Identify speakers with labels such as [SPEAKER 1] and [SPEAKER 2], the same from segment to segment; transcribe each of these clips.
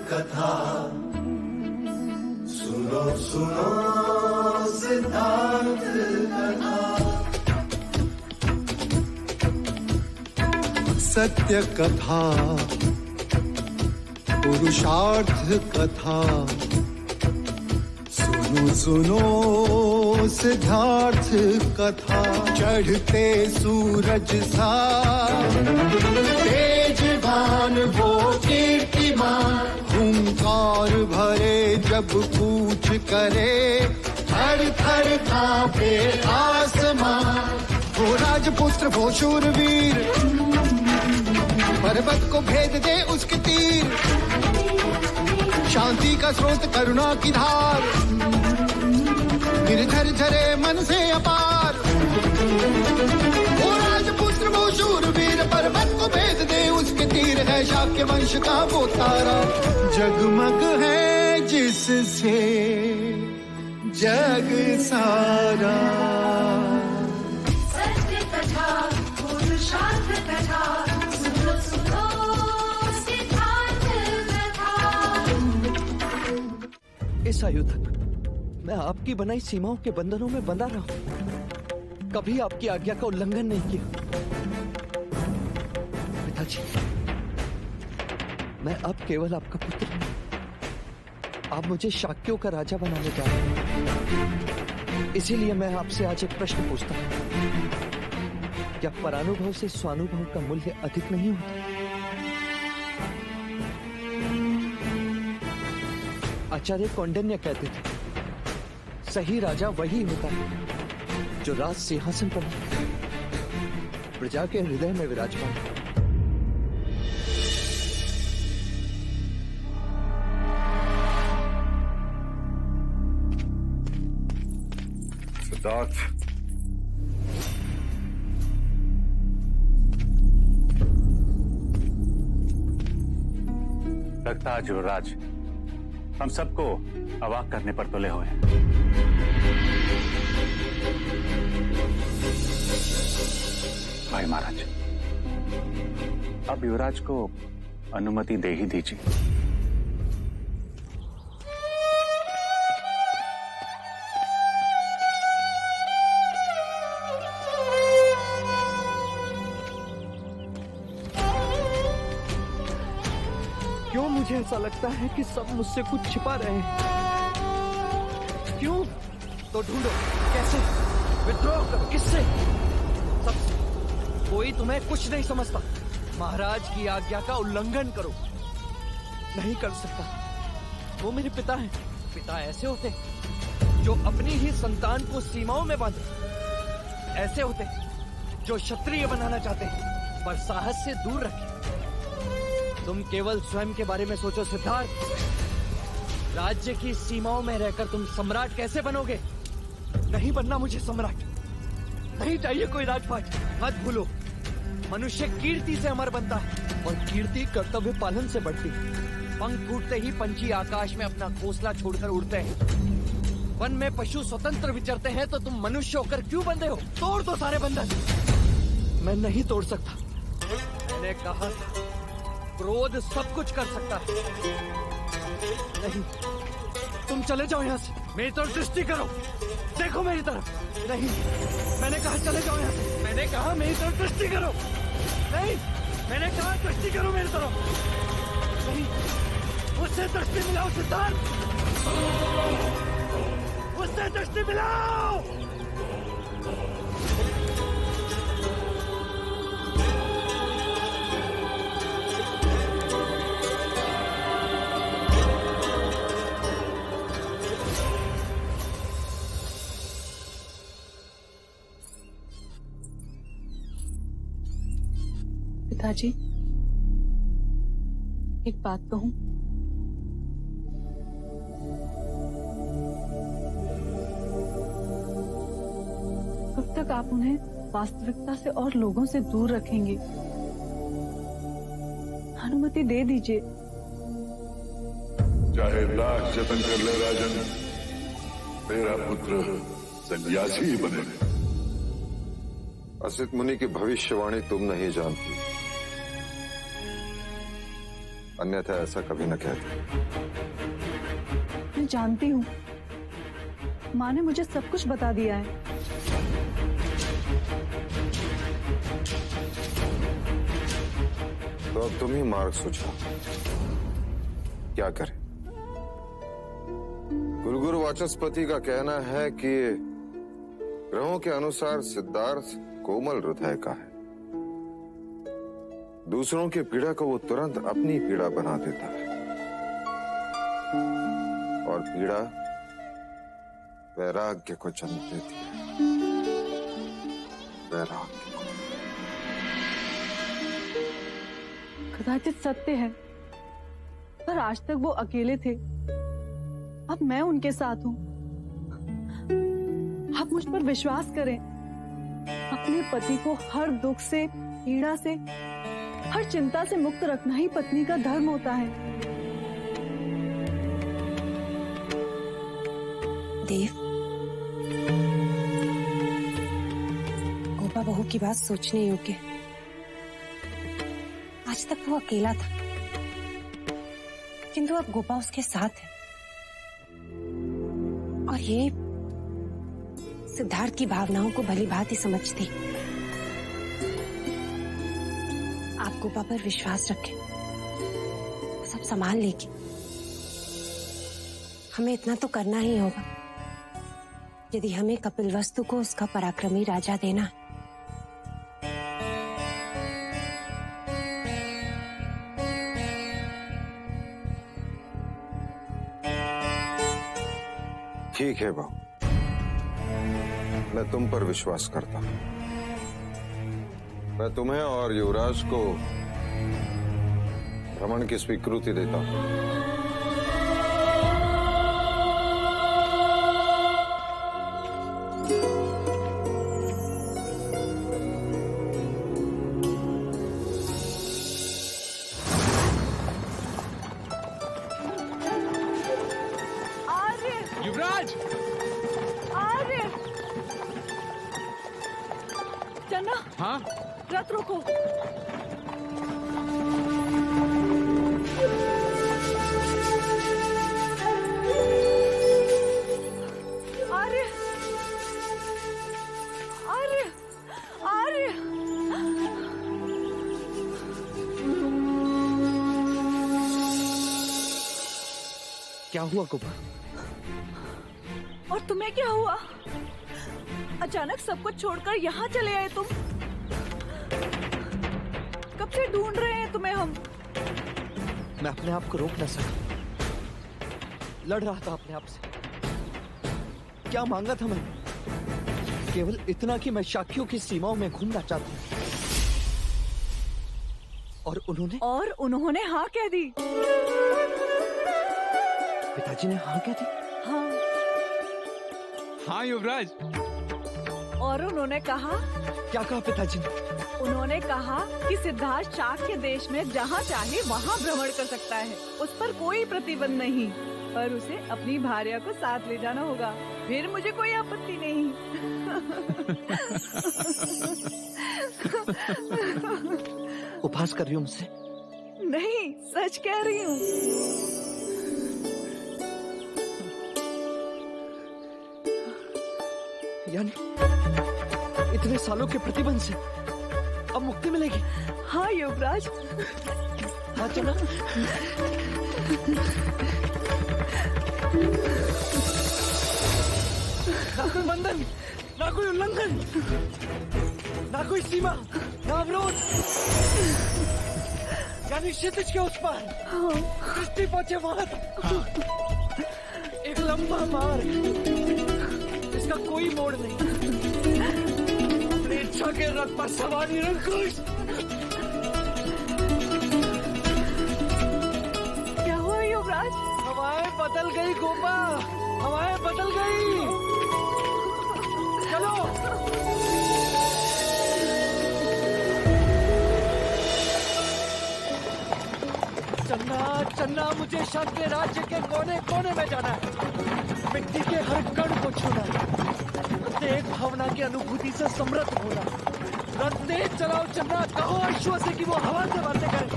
[SPEAKER 1] कथा सुनो सुनो सिद्धार्थ कथा। सत्य कथा पुरुषार्थ कथा सुनो सुनो सिद्धार्थ कथा। चढ़ते सूरज सा तेजवान वो कीर्तिमान, हुंकार भरे जब कूच करे, थर थर कांपे आसमान। वो राजपुत्र वो शूरवीर, पर्वत को भेद दे उसके तीर, शांति का स्रोत करुणा की धार, निर्झर झरे मन से अपार। वो राजपुत्र वो शूरवीर, पर्वत को भेद दे उसके तीर, है शाक्य वंश का वो तारा, जगमग है जिससे जग सारा।
[SPEAKER 2] सत्य कथा पुरुषार्थ कथा सुनो सुनो सिद्धार्थ कथा।
[SPEAKER 3] इस आयु तक मैं आपकी बनाई सीमाओं के बंधनों में बंधा रहा हूं, कभी आपकी आज्ञा का उल्लंघन नहीं किया। पिताजी, मैं अब केवल आपका पुत्र नहीं, आप मुझे शाक्यों का राजा बनाने जा रहे हैं। इसीलिए मैं आपसे आज एक प्रश्न पूछता हूं, क्या परानुभव से स्वानुभव का मूल्य अधिक नहीं होता? आचार्य कौंडिन्य कहते थे, सही राजा वही होता है जो राज सिंहासन पर प्रजा के हृदय में विराजमान।
[SPEAKER 4] सिद्धार्थ, लगता है युवराज हम सबको अवाक करने पर तुले हुए हैं। भाई महाराज, अब युवराज को अनुमति दे ही दीजिए।
[SPEAKER 3] क्यों मुझे ऐसा लगता है कि सब मुझसे कुछ छिपा रहे हैं? क्यों? तो ढूंढो, कैसे? विद्रोह करो, किससे? सबसे। कोई तुम्हें कुछ नहीं समझता। महाराज की आज्ञा का उल्लंघन करो। नहीं कर सकता। वो मेरे पिता हैं। पिता ऐसे होते जो अपनी ही संतान को सीमाओं में बांधे, ऐसे होते जो क्षत्रिय बनाना चाहते पर साहस से दूर रखे। तुम केवल स्वयं के बारे में सोचो सिद्धार्थ। राज्य की सीमाओं में रहकर तुम सम्राट कैसे बनोगे? नहीं बनना मुझे सम्राट। नहीं चाहिए कोई राजपाट। मत भूलो, मनुष्य कीर्ति से अमर बनता है और कीर्ति कर्तव्य पालन से बढ़ती है। पंख फूटते ही पंछी आकाश में अपना घोंसला छोड़कर उड़ते हैं। वन में पशु स्वतंत्र विचरते हैं तो तुम मनुष्य होकर क्यों बंधे हो? तोड़ दो सारे बंधन। मैं नहीं तोड़ सकता। मैंने कहा क्रोध सब कुछ कर सकता है। नहीं, तुम चले जाओ यहाँ से। मेरी तरफ दृष्टि करो, देखो मेरी तरफ। नहीं, मैंने कहा चले जाओ यहाँ से। मैंने कहा मेरी तरफ दृष्टि करो। नहीं, मैंने कहा दृष्टि करो मेरी तरफ। नहीं, उससे दृष्टि मिलाओ सिद्धार्थ, उससे दृष्टि मिलाओ।
[SPEAKER 5] पिताजी, एक बात कहूं? कब तक आप उन्हें वास्तविकता से और लोगों से दूर रखेंगे? अनुमति दे दीजिए।
[SPEAKER 6] चाहे लाख जतन कर ले राजन, तेरा पुत्र सन्यासी ही बनेगा।
[SPEAKER 7] असित मुनि की भविष्यवाणी तुम नहीं जानती। अन्यथा ऐसा कभी न कहते।
[SPEAKER 5] मैं जानती हूँ, माँ ने मुझे सब कुछ बता दिया है।
[SPEAKER 7] तो अब तुम ही मार्ग सुझाओ, क्या करें? गुरु वाचस्पति का कहना है कि ग्रहों के अनुसार सिद्धार्थ कोमल हृदय का है। दूसरों की पीड़ा को वो तुरंत अपनी पीड़ा बना देता है, और पीड़ा वैराग्य को जन्म देती है। वैराग्य को।
[SPEAKER 5] कदाचित सत्य है, पर आज तक वो अकेले थे, अब मैं उनके साथ हूँ। आप मुझ पर विश्वास करें। अपने पति को हर दुख से, पीड़ा से, हर चिंता से मुक्त रखना ही पत्नी का धर्म होता है।
[SPEAKER 8] देव, गोपा बहू की बात सोचने योग्य। आज तक वो अकेला था, किंतु अब गोपा उसके साथ है। और ये सिद्धार्थ की भावनाओं को भली भांति समझती। आप गोपा पर विश्वास रखें, सब संभाल लेगी। हमें इतना तो करना ही होगा, यदि हमें कपिलवस्तु को उसका पराक्रमी राजा देना है।
[SPEAKER 7] ठीक है बहू, मैं तुम पर विश्वास करता हूं। मैं तुम्हें और युवराज को भ्रमण की स्वीकृति देता हूं।
[SPEAKER 3] युवराज!
[SPEAKER 5] आर्य! चन्ना!
[SPEAKER 3] हाँ?
[SPEAKER 5] रथ रोको। आर्य! आर्य! आर्य!
[SPEAKER 3] क्या हुआ गोपा?
[SPEAKER 5] और तुम्हें क्या हुआ? अचानक सब कुछ छोड़कर यहाँ चले आए तुम? कब से ढूंढ रहे हैं तुम्हें हम?
[SPEAKER 3] मैं अपने आप को रोक न सका, लड़ रहा था अपने आप से। क्या मांगा था मैंने? केवल इतना कि मैं शाक्यों की सीमाओं में घूमना चाहता हूँ। और उन्होंने हाँ कह दी। पिताजी ने हाँ कह दी?
[SPEAKER 5] हाँ।
[SPEAKER 3] हाँ युवराज।
[SPEAKER 5] और उन्होंने कहा?
[SPEAKER 3] क्या कहा पिताजी ने?
[SPEAKER 5] उन्होंने कहा कि सिद्धार्थ शाक्य देश में जहाँ चाहे वहाँ भ्रमण कर सकता है, उस पर कोई प्रतिबंध नहीं, पर उसे अपनी भार्या को साथ ले जाना होगा। फिर मुझे कोई आपत्ति नहीं।
[SPEAKER 3] उपहास कर रही हूँ मुझसे?
[SPEAKER 5] नहीं, सच कह रही हूँ।
[SPEAKER 3] यानी इतने सालों के प्रतिबंध से अब मुक्ति मिलेगी?
[SPEAKER 5] हाँ युवराज।
[SPEAKER 3] हाँ चलो। ना कोई बंधन, ना कोई उल्लंघन, ना कोई सीमा, ना अवरोध, यानी क्षितिज के उस पार दृष्टि पहुंचे वहां एक लंबा मार्ग, इसका कोई मोड़ नहीं। अपनी इच्छा के रथ पर सवारी निरंकुश।
[SPEAKER 5] क्या हुआ युवराज?
[SPEAKER 3] हवाएं बदल गई गोपा, हवाएं बदल गई। चलो। चन्ना, चन्ना, मुझे शाक्य राज्य के कोने कोने में जाना है। मिट्टी के हर कण को छूना है, प्रत्येक भावना की अनुभूति से समृद्ध होना। रथ तेज चलाओ चन्ना, कहो अश्व से कि वो हवा से बातें करे।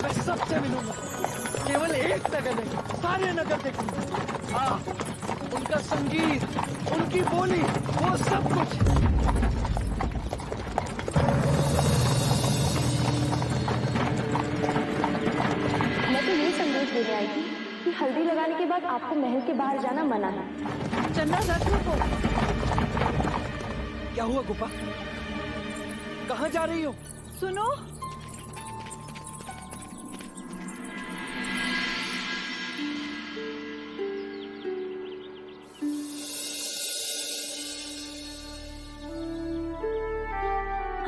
[SPEAKER 3] मैं सबसे मिलूंगा। केवल एक नगर नहीं, सारे नगर देखूंगा। हाँ, उनका संगीत, उनकी बोली, वो सब कुछ।
[SPEAKER 9] मैं तो ये संदेश देने आई थी कि हल्दी लगाने के बाद आपको महल के बाहर जाना मना है।
[SPEAKER 5] चन्ना रख लो।
[SPEAKER 3] क्या हुआ गोपा? कहाँ जा रही हो?
[SPEAKER 5] सुनो,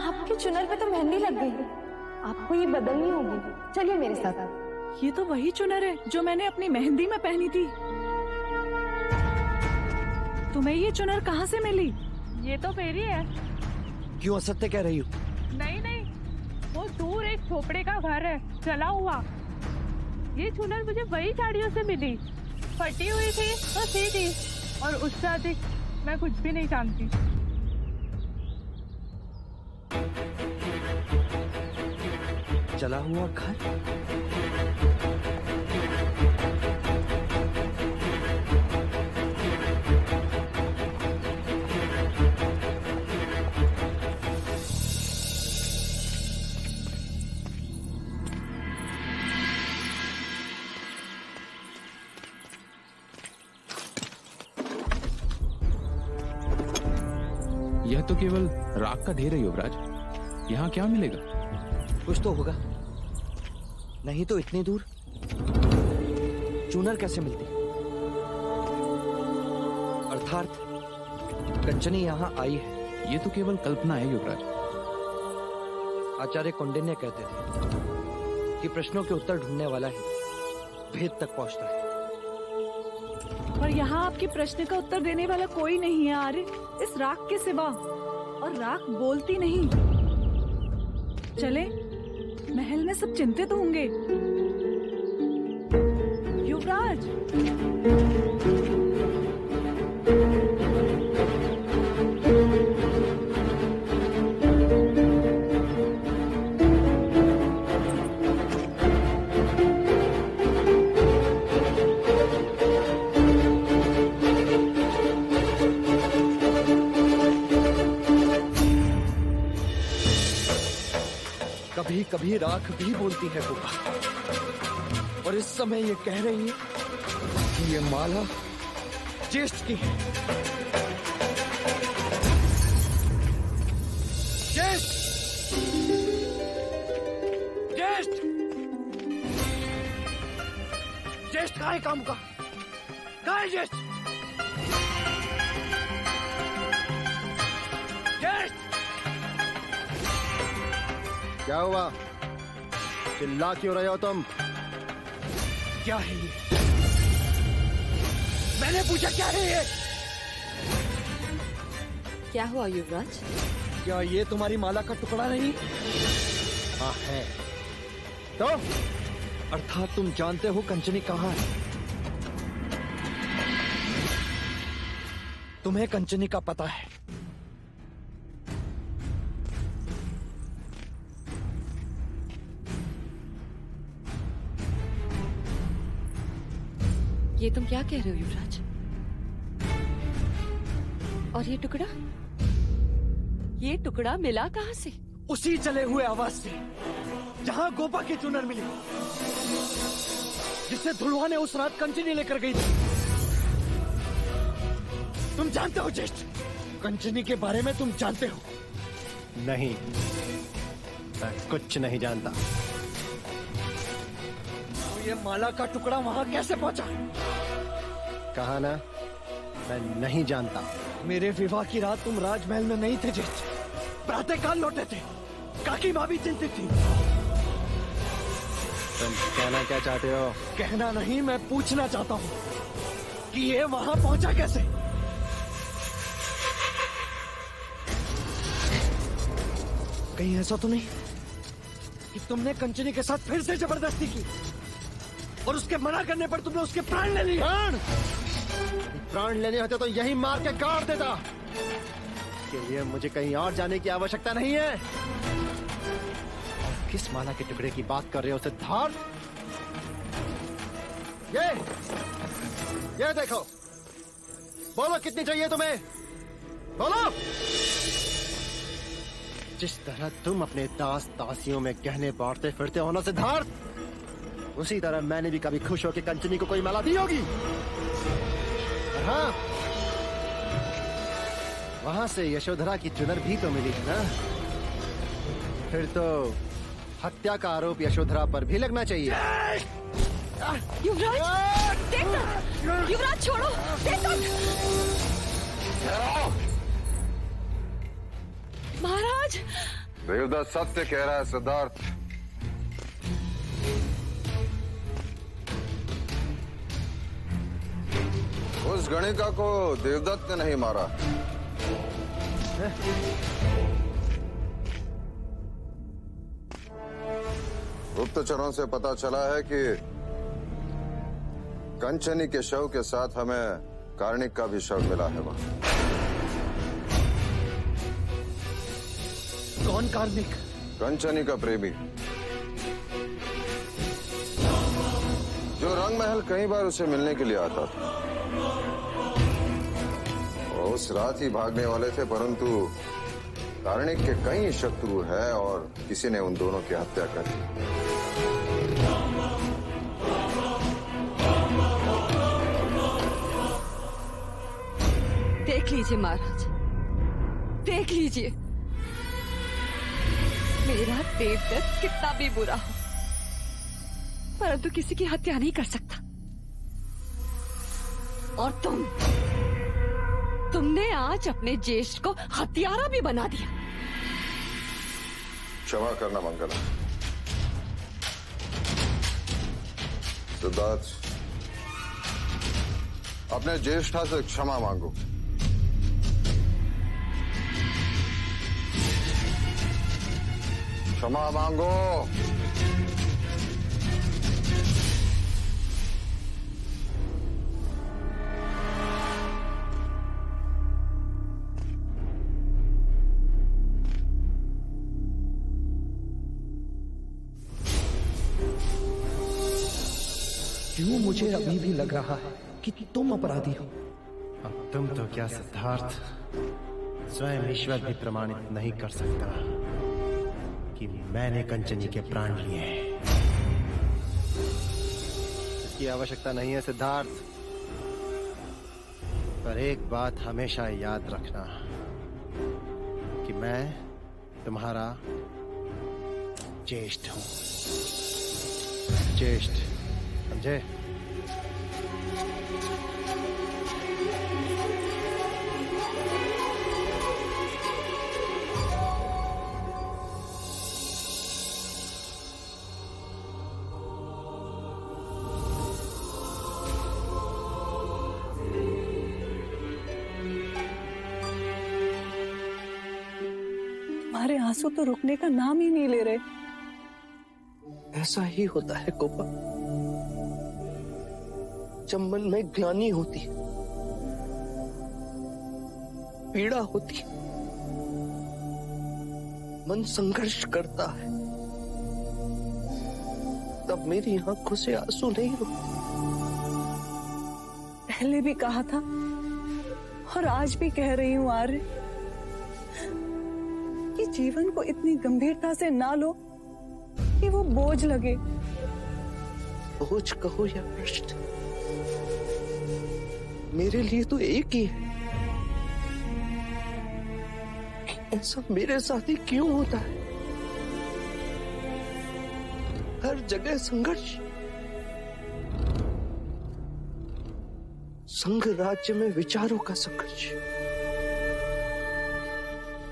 [SPEAKER 9] आपके चुनर पे तो मेहंदी लग गई है, आपको ये बदलनी होगी। चलिए मेरे साथ।
[SPEAKER 5] ये तो वही चुनर है जो मैंने अपनी मेहंदी में पहनी थी। तुम्हें ये चुनर कहाँ से मिली?
[SPEAKER 10] ये तो मेरी है।
[SPEAKER 3] क्यों असत्य कह रही हो?
[SPEAKER 10] नहीं नहीं, वो दूर एक झोपड़े का घर है, जला हुआ। ये चुनर मुझे वही साड़ियों से मिली, फटी हुई थी तो सी थी, और उससे अधिक मैं कुछ भी नहीं जानती।
[SPEAKER 3] जला हुआ घर?
[SPEAKER 11] यह तो केवल राख का ढेर है युवराज। यहाँ क्या मिलेगा?
[SPEAKER 3] कुछ तो होगा, नहीं तो इतनी दूर चूनर कैसे मिलती? अर्थात कंचनी यहाँ आई है।
[SPEAKER 11] ये तो केवल कल्पना है युवराज।
[SPEAKER 3] आचार्य कौंडिन्य कहते थे कि प्रश्नों के उत्तर ढूंढने वाला ही भेद तक पहुंचता है।
[SPEAKER 5] पर यहाँ आपके प्रश्न का उत्तर देने वाला कोई नहीं है आर्य, इस राख के सिवा। और राख बोलती नहीं। चले, महल में सब चिंतित होंगे। युवराज,
[SPEAKER 3] कभी कभी राख भी बोलती है गोपा, और इस समय ये कह रही है कि ये माला ज्येष्ठ की है। ज्येष्ठ! ज्येष्ठ! ज्येष्ठ कहाँ है? काम का कहाँ है ज्येष्ठ? ज्येष्ठ!
[SPEAKER 12] क्या हुआ? चिल्ला क्यों रहे हो तुम?
[SPEAKER 3] क्या है ये? मैंने पूछा क्या है ये?
[SPEAKER 8] क्या हुआ युवराज?
[SPEAKER 3] क्या ये तुम्हारी माला का टुकड़ा नहीं?
[SPEAKER 12] हाँ है। तो
[SPEAKER 3] अर्थात तुम जानते हो कंचनी कहाँ है? तुम्हें कंचनी का पता है।
[SPEAKER 8] ये तुम क्या कह रहे हो युवराज? और ये टुकड़ा मिला कहाँ से?
[SPEAKER 3] उसी जले हुए आवाज से जहां गोपा की चुनर मिली, जिसे धुलवा ने उस रात कंचनी लेकर गई थी। तुम जानते हो ज्येष्ठ, कंचनी के बारे में तुम जानते हो?
[SPEAKER 12] नहीं, मैं कुछ नहीं जानता।
[SPEAKER 3] तो ये माला का टुकड़ा वहां कैसे पहुंचा?
[SPEAKER 12] कहा ना, मैं नहीं जानता।
[SPEAKER 3] मेरे विवाह की रात तुम राजमहल में नहीं थे ज्येष्ठ, प्रातःकाल लौटे थे। काकी माँ भी चिंतित थी।
[SPEAKER 12] तुम कहना क्या चाहते हो?
[SPEAKER 3] कहना नहीं, मैं पूछना चाहता हूँ कि ये वहां पहुंचा कैसे? कहीं ऐसा तो नहीं कि तुमने कंचनी के साथ फिर से जबरदस्ती की और उसके मना करने पर तुमने उसके प्राण ले लिए?
[SPEAKER 12] प्राण लेने होते तो यही मार के गाड़ देता। के लिए मुझे कहीं और जाने की आवश्यकता नहीं है। किस माला के टुकड़े की बात कर रहे हो सिद्धार्थ? ये देखो, बोलो कितनी चाहिए तुम्हें? बोलो। जिस तरह तुम अपने दास दासियों में गहने बांटते फिरते हो ना सिद्धार्थ, उसी तरह मैंने भी कभी खुश होकर कंचनी को कोई माला दी होगी। हाँ, वहां से यशोधरा की चुनर भी तो मिली है ना। फिर तो हत्या का आरोप यशोधरा पर भी लगना चाहिए।
[SPEAKER 13] युवराज, देखना! युवराज छोड़ो, देखना! महाराज!
[SPEAKER 7] देवदत्त सत्य कह रहा है सिद्धार्थ। उस गणिका को देवदत्त ने नहीं मारा। गुप्तचरों से पता चला है कि कंचनी के शव के साथ हमें कार्णिक का भी शव मिला है वहां।
[SPEAKER 12] कौन कार्णिक?
[SPEAKER 7] कंचनी का प्रेमी, जो रंग महल कई बार उसे मिलने के लिए आता था। और उस रात ही भागने वाले थे, परंतु कार्णिक के कई शत्रु है और किसी ने उन दोनों की हत्या कर दी।
[SPEAKER 13] देख लीजिए महाराज, देख लीजिए, मेरा देवदत्त कितना भी बुरा हो, परंतु किसी की हत्या नहीं कर सकता। और तुमने आज अपने ज्येष्ठ को हत्यारा भी बना दिया।
[SPEAKER 7] क्षमा करना मंगला। सिद्धार्थ, अपने ज्येष्ठा से क्षमा मांगो। क्षमा मांगो।
[SPEAKER 3] क्यों मुझे अभी भी लग रहा है कि तुम अपराधी हो?
[SPEAKER 12] अब तुम तो क्या सिद्धार्थ, स्वयं ईश्वर भी प्रमाणित नहीं कर सकता कि मैंने कंचनी के प्राण लिए हैं। इसकी आवश्यकता नहीं है सिद्धार्थ, पर एक बात हमेशा याद रखना कि मैं तुम्हारा ज्येष्ठ हूं। ज्येष्ठ, समझे?
[SPEAKER 5] तुम्हारे आंसू तो रुकने का नाम ही नहीं ले रहे।
[SPEAKER 3] ऐसा ही होता है कोपा, जब मन में ग्लानि होती है, पीड़ा होती है, मन संघर्ष करता है, तब मेरी आंखों से आंसू नहीं रुकते।
[SPEAKER 5] पहले भी कहा था और आज भी कह रही हूं आर्य कि जीवन को इतनी गंभीरता से ना लो कि वो बोझ लगे।
[SPEAKER 3] बोझ कहो या कष्ट, मेरे लिए तो एक ही है। ऐसा मेरे साथ ही क्यों होता है? हर जगह संघर्ष। संघ राज्य में विचारों का संघर्ष,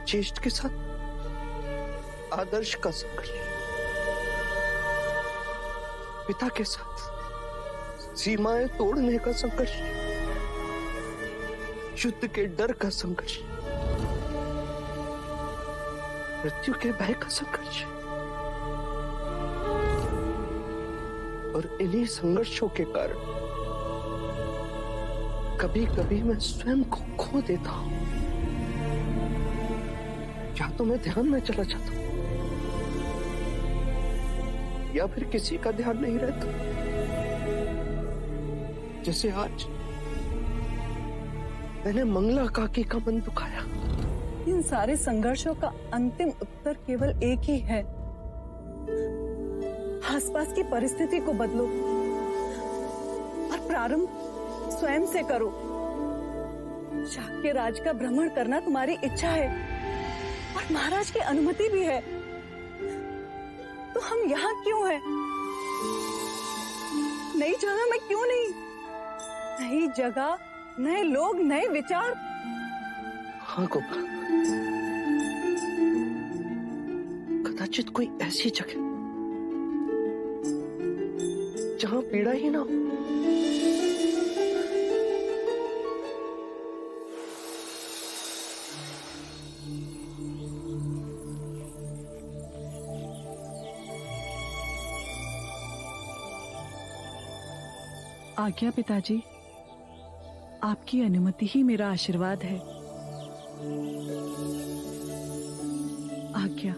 [SPEAKER 3] ज्येष्ठ के साथ आदर्श का संघर्ष, पिता के साथ सीमाएं तोड़ने का संघर्ष, युद्ध के डर का संघर्ष, मृत्यु के भय का संघर्ष। और इन्हीं संघर्षों के कारण कभी कभी मैं स्वयं को खो देता हूं, या तो मैं ध्यान में चला जाता हूं, या फिर किसी का ध्यान नहीं रहता, जैसे आज मैंने मंगला काकी का मन दुखाया।
[SPEAKER 5] इन सारे संघर्षों का अंतिम उत्तर केवल एक ही है, आसपास की परिस्थिति को बदलो और प्रारंभ स्वयं से करो। शाक्य राज का भ्रमण करना तुम्हारी इच्छा है और महाराज की अनुमति भी है, तो हम यहाँ क्यों हैं? नई जगह में क्यों नहीं? नई जगह, नए लोग, नए विचार।
[SPEAKER 3] हाँ गोपा, कदाचित कोई ऐसी जगह जहां पीड़ा ही ना हो।
[SPEAKER 5] आज्ञा पिताजी, आपकी अनुमति ही मेरा आशीर्वाद है। आज्ञा,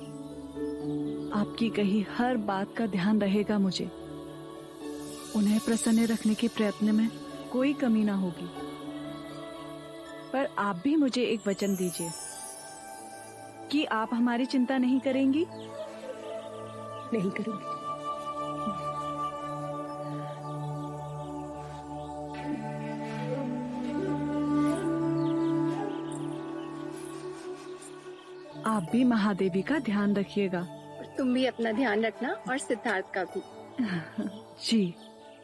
[SPEAKER 5] आपकी कही हर बात का ध्यान रहेगा मुझे। उन्हें प्रसन्न रखने के प्रयत्न में कोई कमी ना होगी। पर आप भी मुझे एक वचन दीजिए कि आप हमारी चिंता नहीं करेंगी।
[SPEAKER 3] नहीं करूंगी।
[SPEAKER 5] आप भी महादेवी का ध्यान रखिएगा।
[SPEAKER 9] तुम भी अपना ध्यान रखना और सिद्धार्थ का भी।
[SPEAKER 5] जी।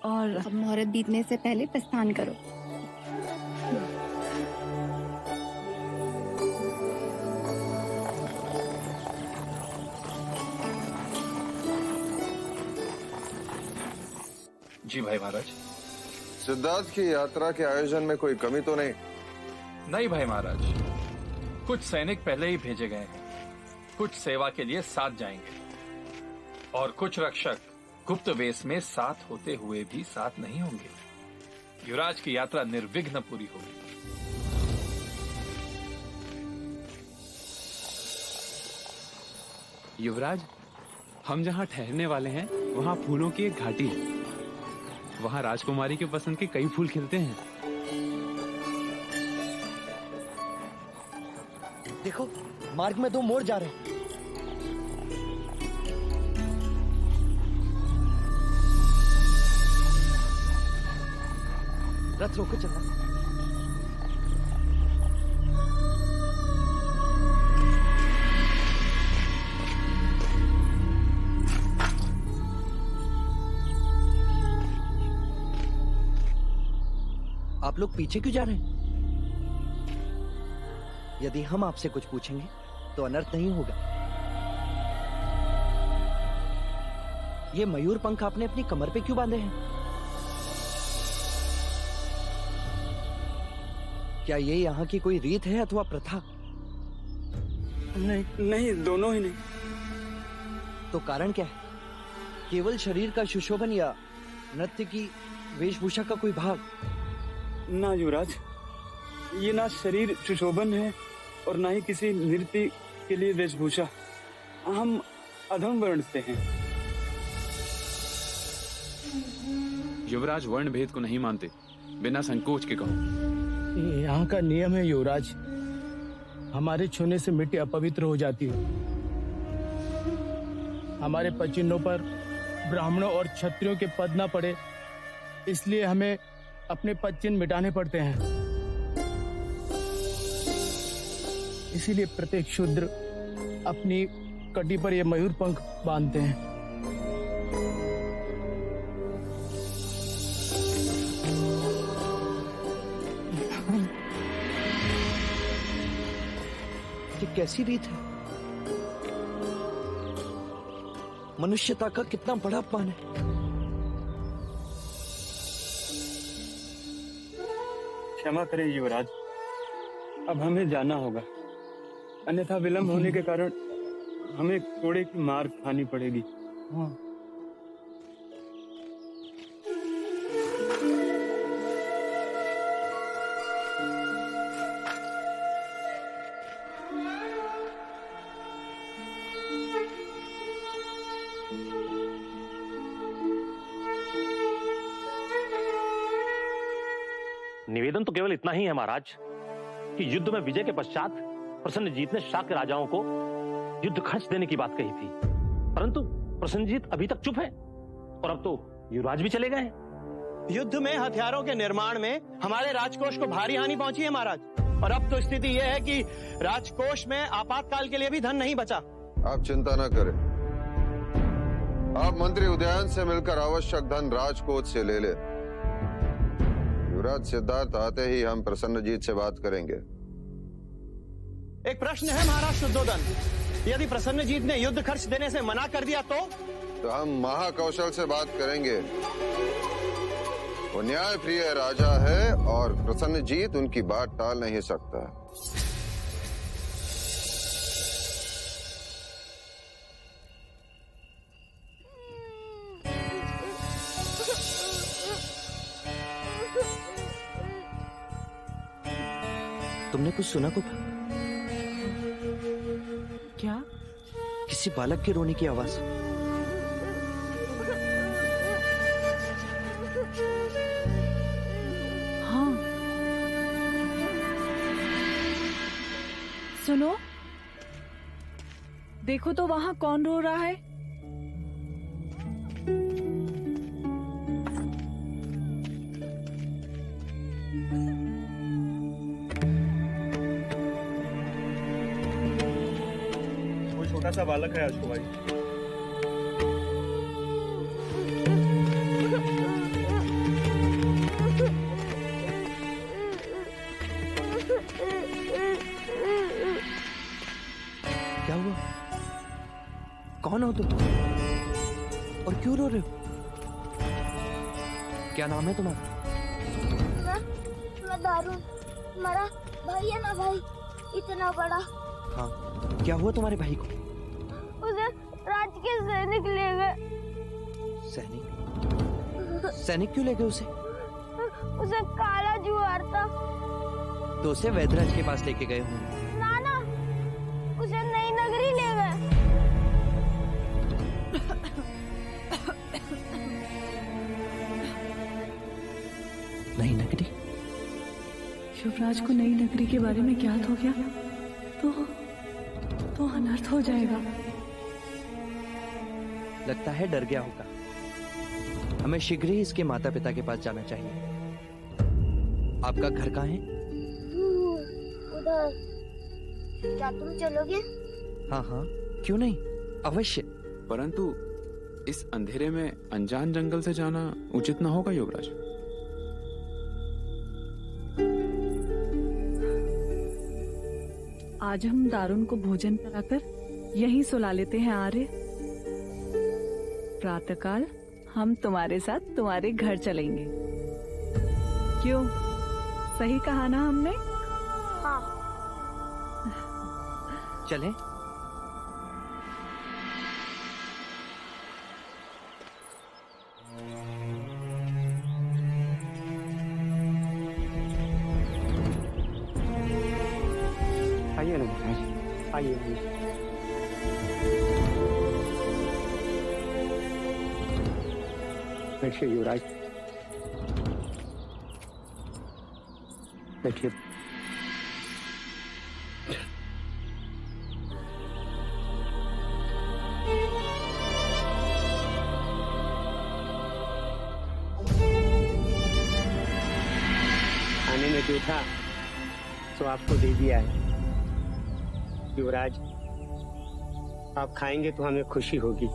[SPEAKER 5] और
[SPEAKER 9] अब मुहूर्त बीतने से पहले प्रस्थान करो।
[SPEAKER 14] जी भाई महाराज।
[SPEAKER 7] सिद्धार्थ की यात्रा के आयोजन में कोई कमी तो नहीं?
[SPEAKER 14] नहीं भाई महाराज, कुछ सैनिक पहले ही भेजे गए हैं, कुछ सेवा के लिए साथ जाएंगे और कुछ रक्षक गुप्त वेश में साथ होते हुए भी साथ नहीं होंगे। युवराज की यात्रा निर्विघ्न पूरी होगी।
[SPEAKER 11] युवराज, हम जहाँ ठहरने वाले हैं वहाँ फूलों की एक घाटी है। वहाँ राजकुमारी के पसंद के कई फूल खिलते हैं।
[SPEAKER 3] देखो, मार्ग में दो मोड़ जा रहे हैं। रथ रोको चलना। आप लोग पीछे क्यों जा रहे हैं? यदि हम आपसे कुछ पूछेंगे तो अनर्थ नहीं होगा। ये मयूर पंख आपने अपनी कमर पे क्यों बांधे हैं? क्या ये यहाँ की कोई रीत है अथवा प्रथा?
[SPEAKER 15] नहीं, दोनों ही नहीं।
[SPEAKER 3] तो कारण क्या है? केवल शरीर का सुशोभन या नृत्य की वेशभूषा का कोई भाग?
[SPEAKER 15] ना युवराज, ये ना शरीर सुशोभन है और ना ही किसी नृत्य के लिए वेशभूषा। हम अधम वर्ण से हैं।
[SPEAKER 11] युवराज वर्ण भेद को नहीं मानते, बिना संकोच के कहो।
[SPEAKER 15] यहाँ का नियम है युवराज, हमारे छूने से मिट्टी अपवित्र हो जाती है। हमारे पचिन्हों पर ब्राह्मणों और क्षत्रियों के पद न पड़े, इसलिए हमें अपने पदचिन्ह मिटाने पड़ते हैं। इसीलिए प्रत्येक शूद्र अपनी कटी पर ये मयूर पंख बांधते हैं।
[SPEAKER 3] ये कैसी रीत है? मनुष्यता का कितना बड़ा अपमान है।
[SPEAKER 15] क्षमा करें युवराज, अब हमें जाना होगा, अन्यथा विलंब होने के कारण हमें कोड़े की मार खानी पड़ेगी।
[SPEAKER 16] निवेदन तो केवल इतना ही है महाराज कि युद्ध में विजय के पश्चात प्रसन्नजीत ने शाक्य राजाओं को युद्ध खर्च देने की बात कही थी, परंतु प्रसन्नजीत अभी तक चुप है और अब तो युवराज भी चले गए।
[SPEAKER 3] युद्ध में हथियारों के निर्माण में हमारे राजकोष को भारी हानि पहुंची है महाराज, और अब तो स्थिति यह है कि राजकोष में आपातकाल के लिए भी धन नहीं बचा।
[SPEAKER 7] आप चिंता न करें, आप मंत्री उदयन से मिलकर आवश्यक धन राजकोष से ले ले। युवराज सिद्धार्थ आते ही हम प्रसन्नजीत से बात करेंगे।
[SPEAKER 3] एक प्रश्न है महाराज शुद्धोधन, यदि प्रसन्नजीत ने युद्ध खर्च देने से मना कर दिया तो
[SPEAKER 7] हम महाकौशल से बात करेंगे। वो न्याय प्रिय राजा है और प्रसन्नजीत उनकी बात टाल नहीं सकता।
[SPEAKER 3] तुमने कुछ सुना को?
[SPEAKER 5] क्या?
[SPEAKER 3] किसी बालक के रोने की आवाज।
[SPEAKER 5] हाँ, सुनो, देखो तो वहां कौन रो रहा है।
[SPEAKER 15] छोटा सा बालक है अशोक भाई।
[SPEAKER 3] क्या हुआ? कौन हो तुम और क्यों रो रहे हो? क्या नाम है तुम्हारा?
[SPEAKER 17] मैं दारुण, हमारा भाई है ना भाई, इतना बड़ा।
[SPEAKER 3] हाँ, क्या हुआ तुम्हारे भाई को?
[SPEAKER 17] उसे राज के सैनिक ले गए।
[SPEAKER 3] सैनिक? सैनिक क्यों ले गए उसे?
[SPEAKER 17] उसे काला जुआर था।
[SPEAKER 3] तो उसे वैदराज के पास लेके गए होंगे।
[SPEAKER 17] ना, उसे नई नगरी ले गए।
[SPEAKER 3] नई नगरी?
[SPEAKER 5] युवराज को नई नगरी के बारे में ज्ञात हो गया तो अनर्थ हो जाएगा।
[SPEAKER 3] लगता है डर गया होगा। हमें शीघ्र ही इसके माता पिता के पास जाना चाहिए। आपका घर कहाँ है?
[SPEAKER 17] उधर। क्या तुम चलोगे?
[SPEAKER 3] हाँ हाँ, क्यों नहीं, अवश्य।
[SPEAKER 11] परंतु इस अंधेरे में अनजान जंगल से जाना उचित न होगा युवराज।
[SPEAKER 5] आज हम दारुण को भोजन कराकर यहीं सुला लेते हैं आर्य। प्रातःकाल हम तुम्हारे साथ तुम्हारे घर चलेंगे। क्यों, सही कहा ना हमने?
[SPEAKER 17] हाँ।
[SPEAKER 3] चलें?
[SPEAKER 15] आइए ना महाराज, आइए। बैठिए युवराज, बैठिए। खाने में जो था तो आपको दे दिया है युवराज। आप खाएंगे तो हमें खुशी होगी।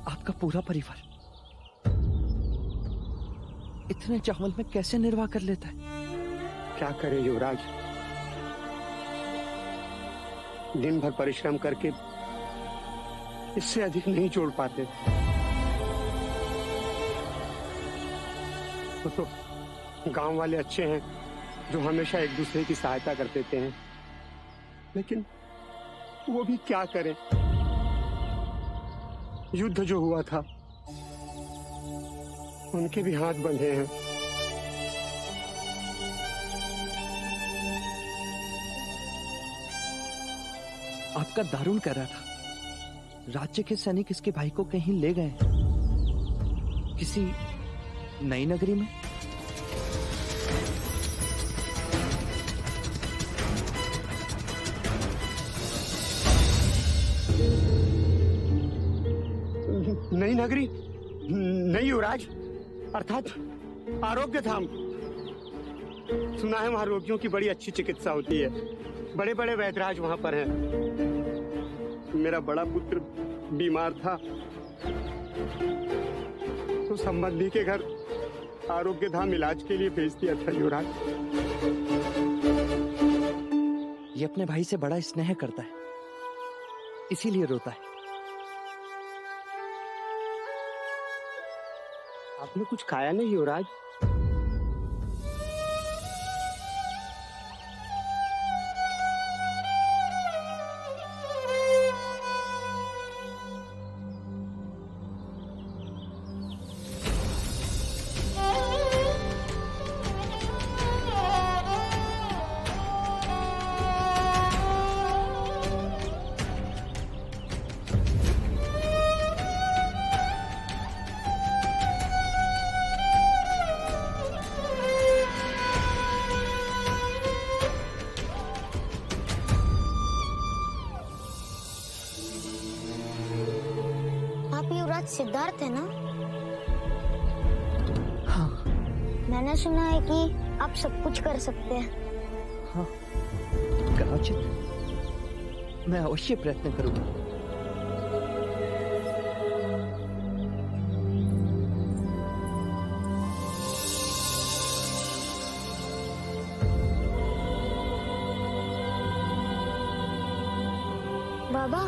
[SPEAKER 3] आपका पूरा परिवार इतने चावल में कैसे निर्वाह कर लेता है?
[SPEAKER 15] क्या करें युवराज, दिन भर परिश्रम करके इससे अधिक नहीं जोड़ पाते। तो गांव वाले अच्छे हैं जो हमेशा एक दूसरे की सहायता कर देते हैं, लेकिन वो भी क्या करें। युद्ध जो हुआ था उनके भी हाथ बंधे हैं।
[SPEAKER 3] आपका दारुण कर रहा था। राज्य के सैनिक इसके भाई को कहीं ले गए, किसी नई नगरी में।
[SPEAKER 15] नई नगरी? नहीं युवराज, अर्थात आरोग्य धाम। सुना है वहां रोगियों की बड़ी अच्छी चिकित्सा होती है। बड़े बड़े वैद्यराज वहां पर हैं। मेरा बड़ा पुत्र बीमार था तो संबंधी के घर आरोग्य धाम इलाज के लिए भेज दिया था युवराज।
[SPEAKER 3] ये अपने भाई से बड़ा स्नेह करता है, इसीलिए रोता है।
[SPEAKER 15] आपने कुछ खाया नहीं युवराज?
[SPEAKER 17] सिद्धार्थ है ना?
[SPEAKER 3] हाँ।
[SPEAKER 17] मैंने सुना है कि आप सब कुछ कर सकते हैं।
[SPEAKER 3] हाँ, कदाचित मैं अवश्य प्रयत्न करूंगा।
[SPEAKER 17] बाबा,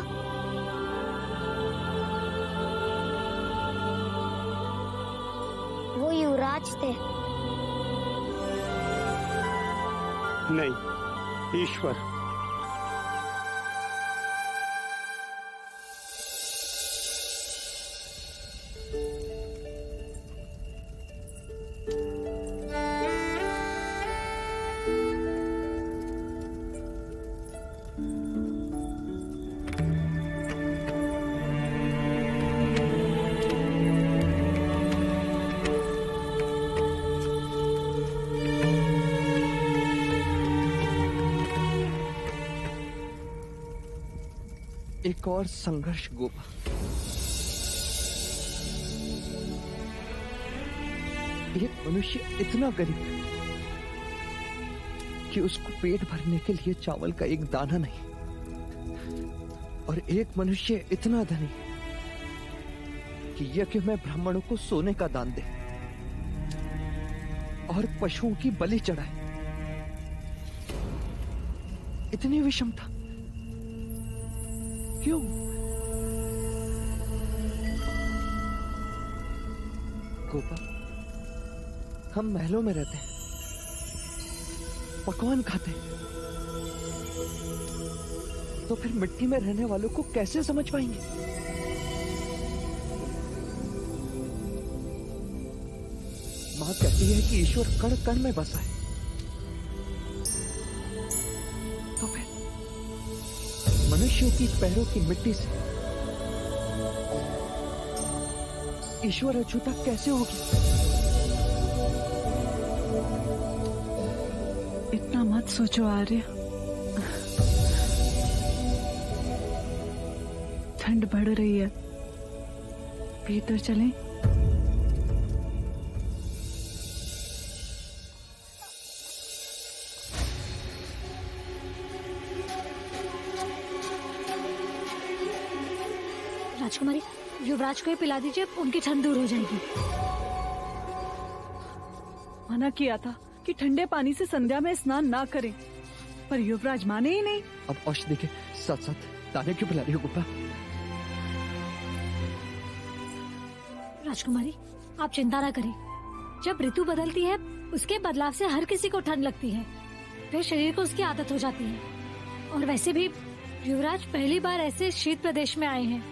[SPEAKER 17] वो युवराज थे।
[SPEAKER 15] नहीं, ईश्वर।
[SPEAKER 3] एक और संघर्ष गोपा। एक मनुष्य इतना गरीब कि उसको पेट भरने के लिए चावल का एक दाना नहीं, और एक मनुष्य इतना धनी कि यज्ञ में ब्राह्मणों को सोने का दान दे और पशुओं की बलि चढ़ाए। इतनी विषमता क्यों? गोपा, हम महलों में रहते हैं, पकवान खाते हैं, तो फिर मिट्टी में रहने वालों को कैसे समझ पाएंगे? मां कहती है कि ईश्वर कण कण में बसा है, तो फिर मनुष्यों की पैरों की मिट्टी से ईश्वर अछूता कैसे होगी?
[SPEAKER 5] इतना मत सोचो आर्य, ठंड बढ़ रही है, भीतर चलें?
[SPEAKER 17] राजकुमारी, युवराज को ये पिला दीजिए, उनकी ठंड दूर हो जाएगी।
[SPEAKER 5] मना किया था कि ठंडे पानी से संध्या में स्नान ना करें, पर युवराज माने ही नहीं।
[SPEAKER 3] अब औषधि के साथ साथ दाने क्यों पिला रही हो गोपा?
[SPEAKER 17] राजकुमारी, आप चिंता ना करें। जब ऋतु बदलती है, उसके बदलाव से हर किसी को ठंड लगती है, फिर शरीर को उसकी आदत हो जाती है। और वैसे भी युवराज पहली बार ऐसे शीत प्रदेश में आए हैं,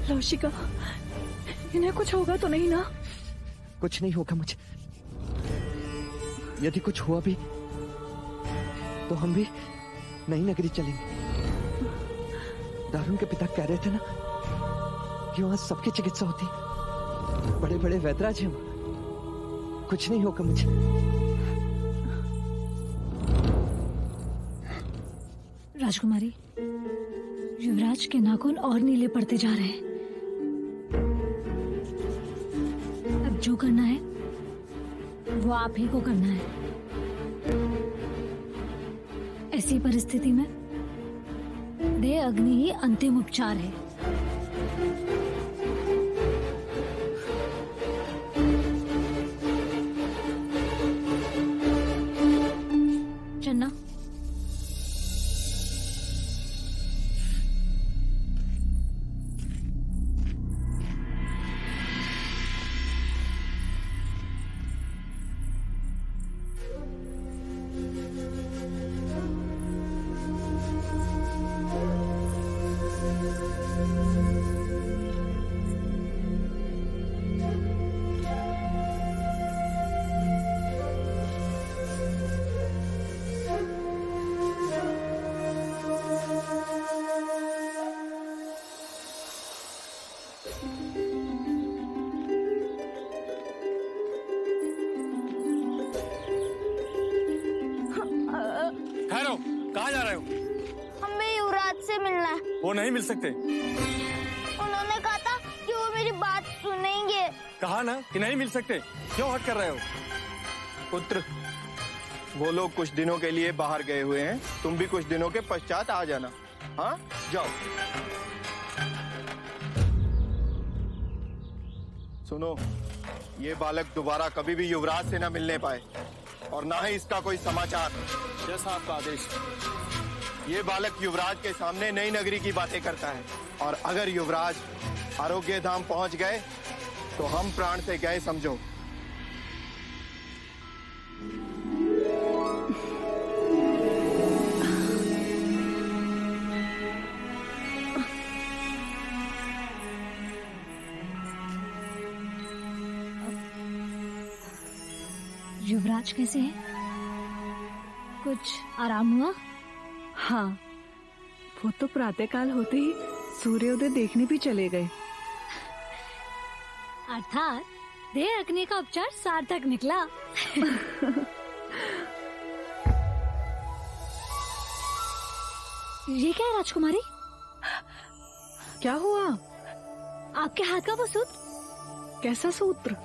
[SPEAKER 5] लौशिका, इन्हें कुछ होगा तो नहीं ना?
[SPEAKER 3] कुछ नहीं होगा मुझे। यदि कुछ हुआ भी तो हम भी नई नगरी चलेंगे। दारुण के पिता कह रहे थे ना कि वहां सबकी चिकित्सा होती, बड़े बड़े वैद्यराज हैं। कुछ नहीं होगा मुझे।
[SPEAKER 17] राजकुमारी, युवराज के नाखून और नीले पड़ते जा रहे हैं। अब जो करना है वो आप ही को करना है। ऐसी परिस्थिति में देह अग्नि ही अंतिम उपचार है। चन्ना,
[SPEAKER 18] ठहरो, कहाँ जा रहे हो?
[SPEAKER 19] हमें युवराज से मिलना है।
[SPEAKER 18] वो नहीं मिल सकते।
[SPEAKER 19] उन्होंने कहा था कि वो मेरी बात सुनेंगे।
[SPEAKER 18] कहा ना कि नहीं मिल सकते, क्यों हट कर रहे हो?
[SPEAKER 20] पुत्र, वो लोग कुछ दिनों के लिए बाहर गए हुए हैं, तुम भी कुछ दिनों के पश्चात आ जाना। हाँ, जाओ। सुनो, ये बालक दोबारा कभी भी युवराज से न मिलने पाए और ना ही इसका कोई समाचार। जैसा आपका आदेश। ये बालक युवराज के सामने नई नगरी की बातें करता है और अगर युवराज आरोग्य धाम पहुंच गए तो हम प्राण से गए समझो।
[SPEAKER 17] युवराज कैसे है? कुछ आराम हुआ?
[SPEAKER 5] हाँ, वो तो प्रातःकाल होते ही सूर्योदय देखने भी चले गए।
[SPEAKER 17] अर्थात देह अग्नि का उपचार सार्थक निकला। ये क्या है राजकुमारी?
[SPEAKER 5] क्या हुआ?
[SPEAKER 17] आपके हाथ का वो सूत्र?
[SPEAKER 5] कैसा सूत्र?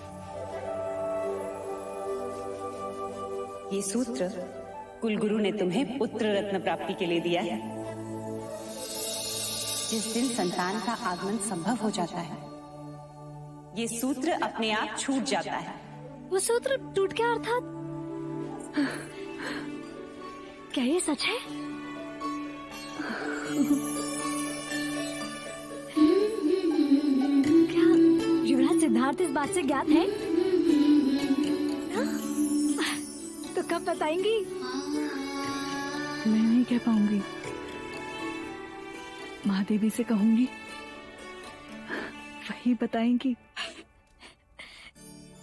[SPEAKER 21] ये सूत्र कुलगुरु ने तुम्हें पुत्र रत्न प्राप्ति के लिए दिया है। जिस दिन संतान का आगमन संभव हो जाता है, ये सूत्र अपने आप छूट जाता है।
[SPEAKER 17] वो सूत्र टूट गया अर्थात? क्या ये सच है? क्या युवराज सिद्धार्थ इस बात से ज्ञात है? तो कब बताएंगी?
[SPEAKER 5] मैं नहीं कह पाऊंगी। महादेवी से कहूंगी, वही बताएंगी।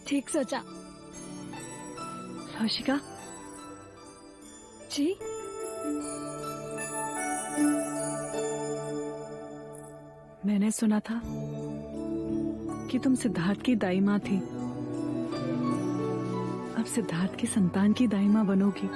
[SPEAKER 17] ठीक सोचा।
[SPEAKER 5] लौशिका
[SPEAKER 17] जी,
[SPEAKER 5] मैंने सुना था कि तुम सिद्धार्थ की दाई माँ थी। अब सिद्धार्थ की संतान की दाई माँ बनोगी।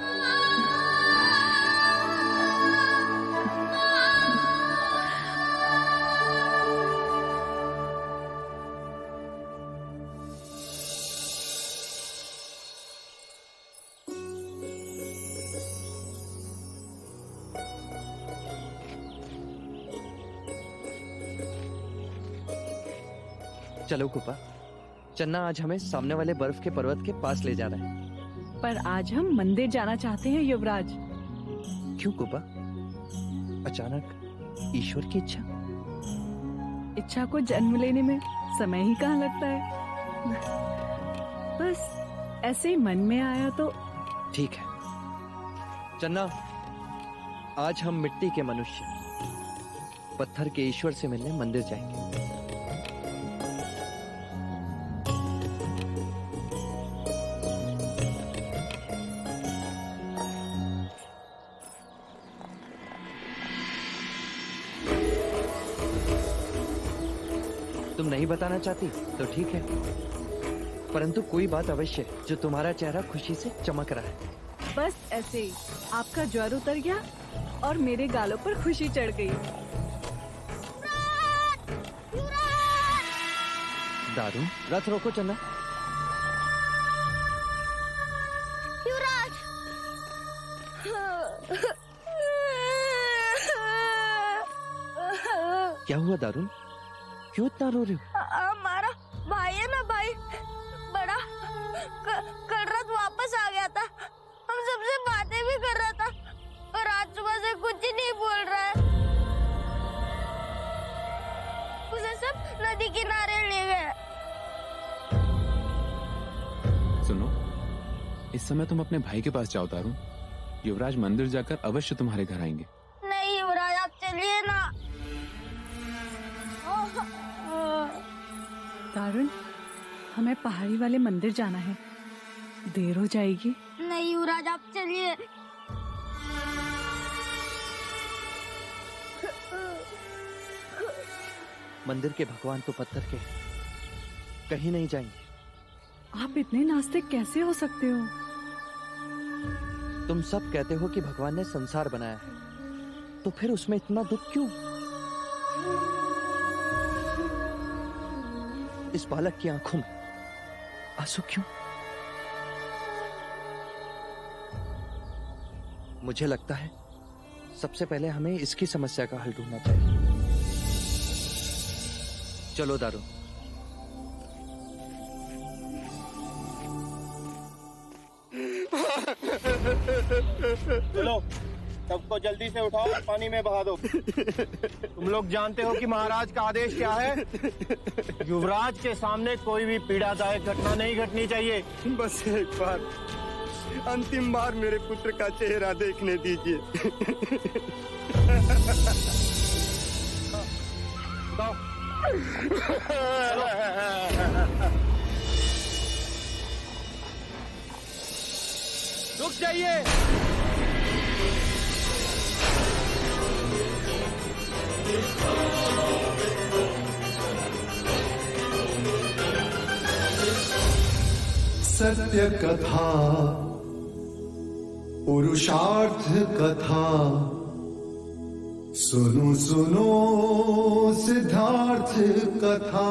[SPEAKER 3] चलो कुपा, चन्ना आज हमें सामने वाले बर्फ के पर्वत के पास ले जा रहा है।
[SPEAKER 5] पर आज हम मंदिर जाना चाहते हैं युवराज।
[SPEAKER 3] क्यों कुपा? अचानक ईश्वर की इच्छा?
[SPEAKER 5] इच्छा को जन्म लेने में समय ही कहाँ लगता है। बस ऐसे ही मन में आया तो।
[SPEAKER 3] ठीक है चन्ना, आज हम मिट्टी के मनुष्य पत्थर के ईश्वर से मिलने मंदिर जाएंगे। तुम नहीं बताना चाहती तो ठीक है, परंतु कोई बात अवश्य है जो तुम्हारा चेहरा खुशी से चमक रहा है।
[SPEAKER 5] बस ऐसे ही आपका ज्वर उतर गया और मेरे गालों पर खुशी चढ़ गई।
[SPEAKER 3] दारू, रथ रोको चन्ना।
[SPEAKER 19] युवराज!
[SPEAKER 3] क्या हुआ दारू? क्यों इतना रो रही हो?
[SPEAKER 19] हमारा भाई है ना, भाई बड़ा कल रात वापस आ गया था। हम सबसे बातें भी कर रहा था और आज सुबह से कुछ ही नहीं बोल रहा है। उसे सब नदी किनारे ले गए।
[SPEAKER 11] सुनो, इस समय तुम अपने भाई के पास जाओ तारू। युवराज मंदिर जाकर अवश्य तुम्हारे घर आएंगे।
[SPEAKER 19] नहीं युवराज, आप चलिए ना।
[SPEAKER 5] तारुण, हमें पहाड़ी वाले मंदिर जाना है, देर हो जाएगी।
[SPEAKER 19] नहीं युवराज, आप चलिए।
[SPEAKER 3] मंदिर के भगवान तो पत्थर के हैं, कहीं नहीं जाएंगे।
[SPEAKER 5] आप इतने नास्तिक कैसे हो सकते हो?
[SPEAKER 3] तुम सब कहते हो कि भगवान ने संसार बनाया है, तो फिर उसमें इतना दुख क्यों? इस बालक की आंखों में आंसू क्यों? मुझे लगता है सबसे पहले हमें इसकी समस्या का हल ढूंढना चाहिए। चलो दारू।
[SPEAKER 20] चलो, सबको जल्दी से उठाओ और पानी में बहा दो। तुम लोग जानते हो कि महाराज का आदेश क्या है? युवराज के सामने कोई भी पीड़ादायक घटना नहीं घटनी चाहिए।
[SPEAKER 15] बस एक बार, अंतिम बार मेरे पुत्र का चेहरा देखने दीजिए।
[SPEAKER 18] रुक जाइए।
[SPEAKER 1] सत्य कथा, पुरुषार्थ कथा, सुनो सुनो सिद्धार्थ कथा।